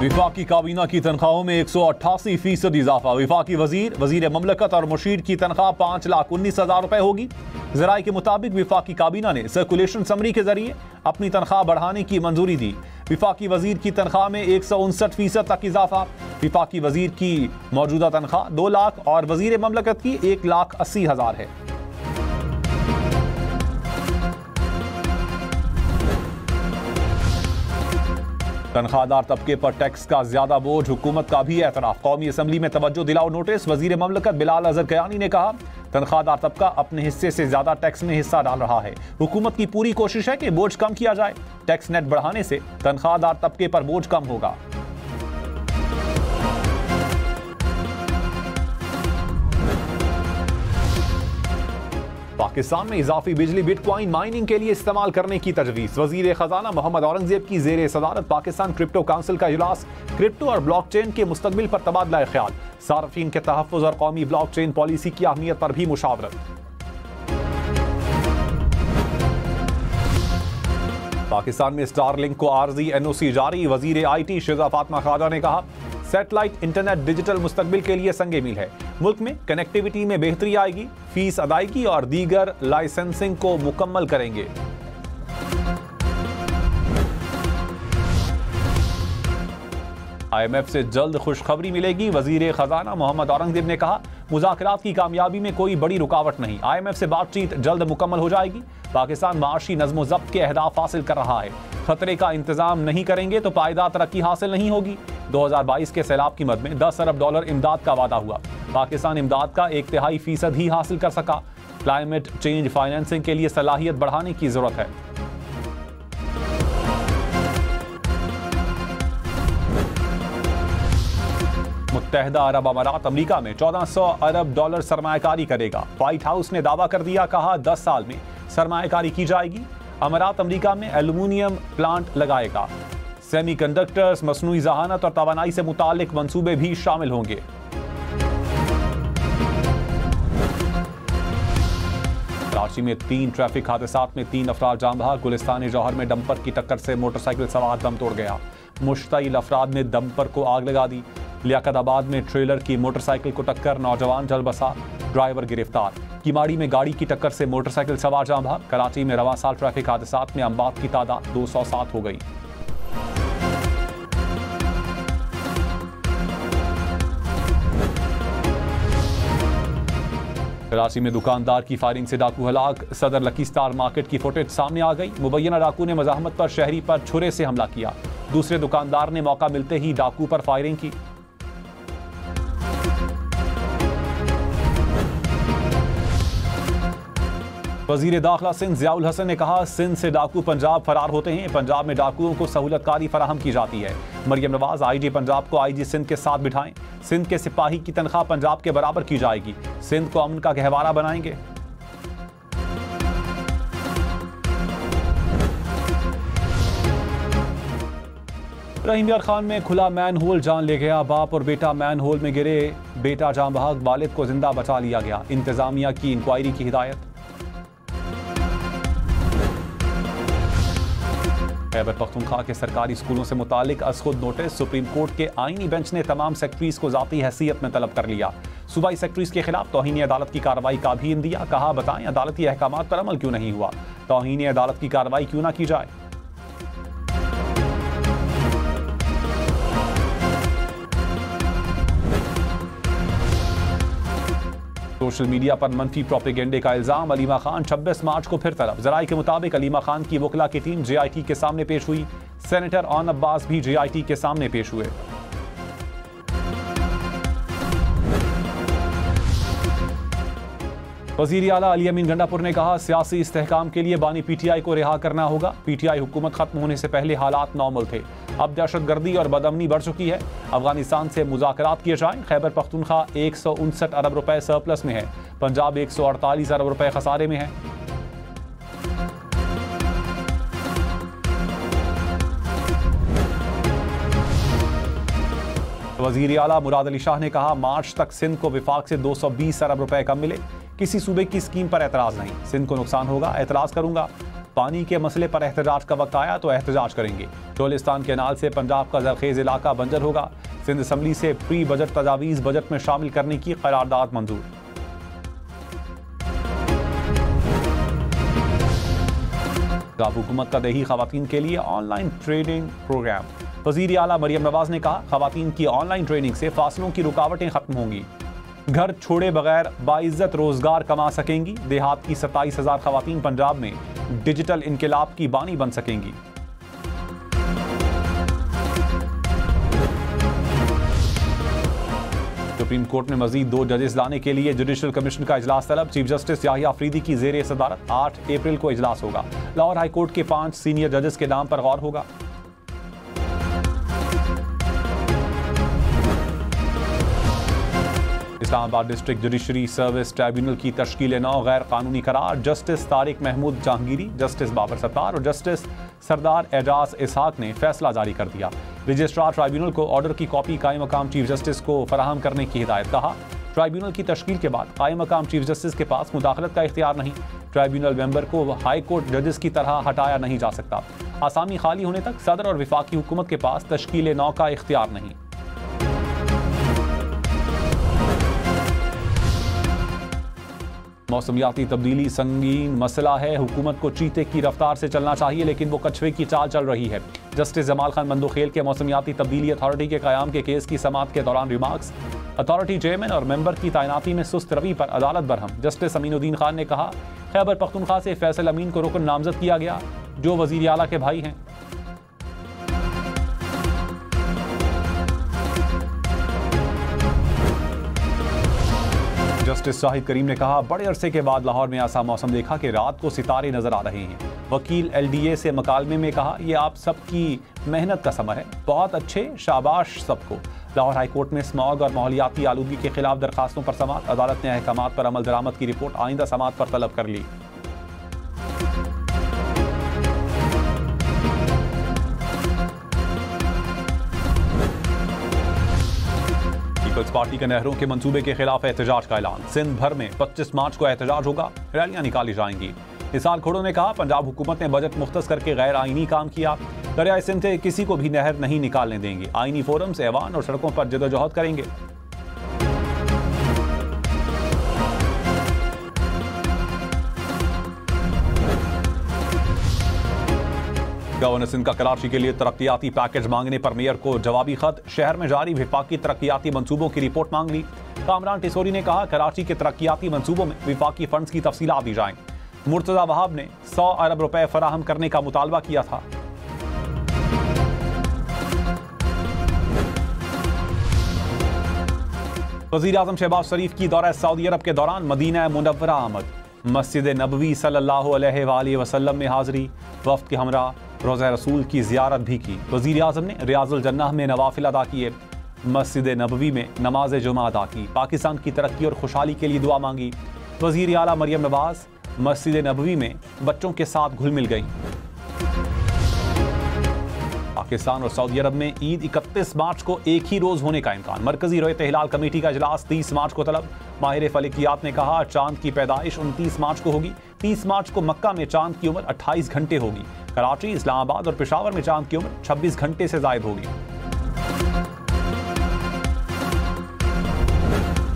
विफाकी काबीना की तनख्वाहों में 188% इजाफा। विफाकी वजीर ममलकत और मुशीर की तनख्वाह 5,19,000 रुपए होगी। ज़राए के मुताबिक विफाकी काबीना ने सर्कुलेशन समरी के जरिए अपनी तनख्वाह बढ़ाने की मंजूरी दी। विफाकी वजीर की तनख्वाह में 159% तक इजाफा। विफाकी वजीर की मौजूदा तनख्वाह 2 लाख और वजीर ममलकत की 1,80,000 है। तनख्वाहदार तबके पर टैक्स का ज्यादा बोझ, हुकूमत का भी एतराफ। कौमी असम्बली में तवज्जो दिलाओ नोटिस। वजीर ममलकत बिलाल अजहर कयानी ने कहा, तनख्वाहदार तबका अपने हिस्से से ज्यादा टैक्स में हिस्सा डाल रहा है। हुकूमत की पूरी कोशिश है कि बोझ कम किया जाए। टैक्स नेट बढ़ाने से तनख्वाहदार तबके पर बोझ कम होगा। पाकिस्तान में इजाफी बिजली बिटकॉइन माइनिंग के लिए इस्तेमाल करने की तजवीज़। वजीर खजाना मोहम्मद औरंगजेब की जेर सदारत पाकिस्तान क्रिप्टो काउंसिल का इजलास। क्रिप्टो और ब्लॉकचेन के मुस्तकबिल पर तबादला ख्याल। सार्फिन के तहफ़्फ़ुज़ और कौमी ब्लॉकचेन पॉलिसी की अहमियत पर भी मुशावरत। पाकिस्तान में स्टारलिंक को आर्जी एनओसी जारी। वजीर IT शिजा फातिमा ख्वाजा ने कहा, सैटेलाइट इंटरनेट डिजिटल मुस्तकबिल के लिए संगे मील है। मुल्क में कनेक्टिविटी में बेहतरी आएगी। फीस अदायगी और दीगर लाइसेंसिंग को मुकम्मल करेंगे। IMF से जल्द खुशखबरी मिलेगी। वजीर खजाना मोहम्मद औरंगजेब ने कहा, मुज़ाकरात की कामयाबी में कोई बड़ी रुकावट नहीं। IMF से बातचीत जल्द मुकम्मल हो जाएगी। पाकिस्तान माशी नज़्म ज़ब्त के अहदाफ हासिल कर रहा है। खतरे का इंतजाम नहीं करेंगे तो पायदार तरक्की हासिल नहीं होगी। 2022 के सैलाब की मद में $10 अरब इमदाद का वादा हुआ। पाकिस्तान इमदाद का 1/3% ही हासिल कर सका। क्लाइमेट चेंज फाइनेंसिंग के लिए सलाहियत बढ़ाने की जरूरत है। मुत्तहदा अरब अमारात अमरीका में $1400 अरब सरमायाकारी करेगा। व्हाइट हाउस ने दावा कर दिया, कहा 10 साल में सरमायाकारी की जाएगी। अमारात अमरीका में एल्यूमिनियम प्लांट लगाएगा। सेमीकंडक्टर्स, मसनूई जहानत और तवानाई से मुतालिक मंसूबे भी शामिल होंगे। कराची में 3 ट्रैफिक हादसात में 3 अफराद जान बहक। गुलिस्तान जौहर में डंपर की टक्कर से मोटरसाइकिल सवार दम तोड़ गया। मुश्तइल अफराद ने डंपर को आग लगा दी। लियाकताबाद में ट्रेलर की मोटरसाइकिल को टक्कर, नौजवान जल बसा, ड्राइवर गिरफ्तार। किमाड़ी में गाड़ी की टक्कर से मोटरसाइकिल सवार जान बहक। कराची में रवां साल ट्रैफिक हादसात में अमवात की तादाद 207 हो गई। कराची में दुकानदार की फायरिंग से डाकू हलाक। सदर लकी स्टार मार्केट की फुटेज सामने आ गई। मुबैना डाकू ने मज़ाहमत पर शहरी पर छुरे से हमला किया। दूसरे दुकानदार ने मौका मिलते ही डाकू पर फायरिंग की। वजीर दाखिला सिंध ज़ियाउल हसन ने कहा, सिंध से डाकू पंजाब फरार होते हैं। पंजाब में डाकुओं को सहूलतकारी फराहम की जाती है। मरियम नवाज IG पंजाब को IG सिंध के साथ बिठाएं। सिंध के सिपाही की तनख्वाह पंजाब के बराबर की जाएगी। सिंध को अमन का गहवारा बनाएंगे। रहीम यार खान में खुला मैन होल जान ले गया। बाप और बेटा मैन होल में गिरे। बेटा जान बहक, वालिद को जिंदा बचा लिया गया। इंतजामिया की इंक्वायरी की हिदायत। खैबर पख्तूनख्वा के सरकारी स्कूलों से मुतालिक अज़खुद नोटिस। सुप्रीम कोर्ट के आईनी बेंच ने तमाम सेक्रेटरीज को ज़ाती हैसियत में तलब कर लिया। सूबाई सेक्रेटरीज के खिलाफ तौहीन अदालत की कार्रवाई का भी इंदिया। कहा, बताएं अदालती अहकामात पर अमल क्यों नहीं हुआ। तौहीन अदालत की कार्रवाई क्यों ना की जाए। सोशल मीडिया पर मनफी प्रोपेगेंडे का इल्जाम। अलीमा खान 26 मार्च को फिर तलब। ज़राए के मुताबिक अलीमा खान की वकला की टीम JIT के सामने पेश हुई। सेनेटर ऑन अब्बास भी JIT के सामने पेश हुए। वज़ीर आला अली अमीन गंडापुर ने कहा, सियासी इस्तेहकाम के लिए बानी PTI को रिहा करना होगा। PTI हुकूमत खत्म होने से पहले हालात नॉर्मल थे। अब दहशतगर्दी और बदअमनी बढ़ चुकी है। अफगानिस्तान से मुज़ाकरात किए जाएं। खैबर पख्तूनख्वा 159 अरब रुपए सरप्लस में है। पंजाब 148 अरब रुपए खसारे में है। वज़ीर आला मुराद अली शाह ने कहा, मार्च तक सिंध को विफाक से 220 अरब रुपए कम मिले। किसी सूबे की स्कीम पर एतराज़ नहीं। सिंध को नुकसान होगा, एतराज़ करूंगा। पानी के मसले पर एहतजाज का वक्त आया तो एहतजाज करेंगे। चोलिस्तान कैनाल से पंजाब का जरखेज इलाका बंजर होगा। सिंध असम्बली से प्री बजट तजावीज़ बजट में शामिल करने की करारदाद मंजूर। पंजाब हुकूमत का दही खवातीन के लिए ऑनलाइन ट्रेनिंग प्रोग्राम। वज़ीर आला मरियम नवाज ने कहा, खवातीन की ऑनलाइन ट्रेनिंग से फासलों की रुकावटें खत्म होंगी, घर छोड़े बगैर बाइज्जत रोजगार कमा सकेंगी। देहात की 27,000 खवातीन पंजाब में डिजिटल इनकलाब की बानी बन सकेंगी। सुप्रीम कोर्ट में मजीद 2 जजेस लाने के लिए जुडिशल कमीशन का इजलास तलब। चीफ जस्टिस याहिया अफरीदी की ज़ेर सदारत 8 अप्रैल को इजलास होगा। लाहौर हाई कोर्ट के 5 सीनियर जजेस के नाम पर गौर होगा। Islamabad district judiciary service tribunal की तश्कील 9 गैर कानूनी करार। जस्टिस तारिक महमूद जहांगीरी, जस्टिस बाबर सत्तार और जस्टिस सरदार एजाज इसहाक ने फैसला जारी कर दिया। रजिस्ट्रार ट्राइब्यूनल को ऑर्डर की कॉपी कायम मकाम चीफ जस्टिस को फराहम करने की हिदायत। कहा, ट्राइब्यूनल की तश्कील के बाद कायम मकाम चीफ जस्टिस के पास मुदाखलत का इख्तियार नहीं। ट्राइब्यूनल मेंबर को हाई कोर्ट जजेस की तरह हटाया नहीं जा सकता। आसामी खाली होने तक सदर और विफाकी हुकूमत के पास तश्कील 9 का इख्तियार नहीं। मौसमियाती तब्दीली संगीन मसला है। हुकूमत को चीते की रफ्तार से चलना चाहिए, लेकिन वो कछुए की चाल चल रही है। जस्टिस जमाल खान बंदोखेल के मौसमियाती तब्दीली अथॉरिटी के क़याम के केस की समाअत के दौरान रिमार्क्स। अथॉरिटी चेयरमैन और मेंबर की तैनाती में सुस्त रवि पर अदालत बरहम। जस्टिस अमीनुद्दीन खान ने कहा, खैबर पख्तूनख्वा से फैसल अमीन को रुकन नामजद किया गया, जो वजीर आला के भाई हैं। जस्टिस शाहिद करीम ने कहा, बड़े अरसे के बाद लाहौर में ऐसा मौसम देखा कि रात को सितारे नजर आ रहे हैं। वकील LDA से मकालमे में कहा, यह आप सबकी मेहनत का समर है, बहुत अच्छे, शाबाश सबको। लाहौर हाई कोर्ट में स्मॉग और माहौलियाती आलूगी के खिलाफ दरखास्तों पर समाअत। अदालत ने अहकामात पर अमल दरामद की रिपोर्ट आइंदा समाअत पर तलब कर ली। पीपल्स पार्टी के नहरों के मंसूबे के खिलाफ एहतजाज का ऐलान। सिंध भर में 25 मार्च को एहतजाज होगा, रैलियां निकाली जाएंगी। निसार खोड़ो ने कहा, पंजाब हुकूमत ने बजट मुख्तस करके गैर आईनी काम किया। दरियाए सिंध से किसी को भी नहर नहीं निकालने देंगे। आईनी फोरम से ऐवान और सड़कों पर जदोजहद करेंगे। गवर्नर सिंध का कराची के लिए तरक्याती पैकेज मांगने पर मेयर को जवाबी खत। शहर में जारी विफाकी तरक्याती मंसूबों की रिपोर्ट मांग ली। कामरान टिसोरी ने कहा, कराची के तरक्याती मंसूबों में विफाकी फंड्स की तफसीलात दी जाएं। मुर्तजा वहाब ने 100 अरब रुपए फराहम करने का मुतालबा किया था। वज़ीर आज़म शहबाज शरीफ की दौरा सऊदी अरब के दौरान मदीना मुनव्वरा आमद। मस्जिद नबवी सल्लल्लाहु अलैहि वसल्लम में हाज़री। वफ़द के हमरा रोज़ा रसूल की ज़ियारत भी की। वज़ीर आज़म ने रियाज़ुल जन्नह में नवाफिल अदा किए। मस्जिद नबवी में नमाज जुमा अदा की। पाकिस्तान की तरक्की और खुशहाली के लिए दुआ मांगी। वज़ीर आला मरियम नवाज मस्जिद नबवी में बच्चों के साथ घुल मिल गई। पाकिस्तान और सऊदी अरब में ईद 31 मार्च को एक ही रोज होने का इम्कान। मरकजी रोयत हिलाल कमेटी का इजलास 30 मार्च को तलब। माहिर फलकियात ने कहा, चांद की पैदाइश 29 मार्च को होगी। 30 मार्च को मक्का में चांद की उम्र 28 घंटे होगी। कराची, इस्लामाबाद और पेशावर में चांद की उम्र 26 घंटे से जायद होगी।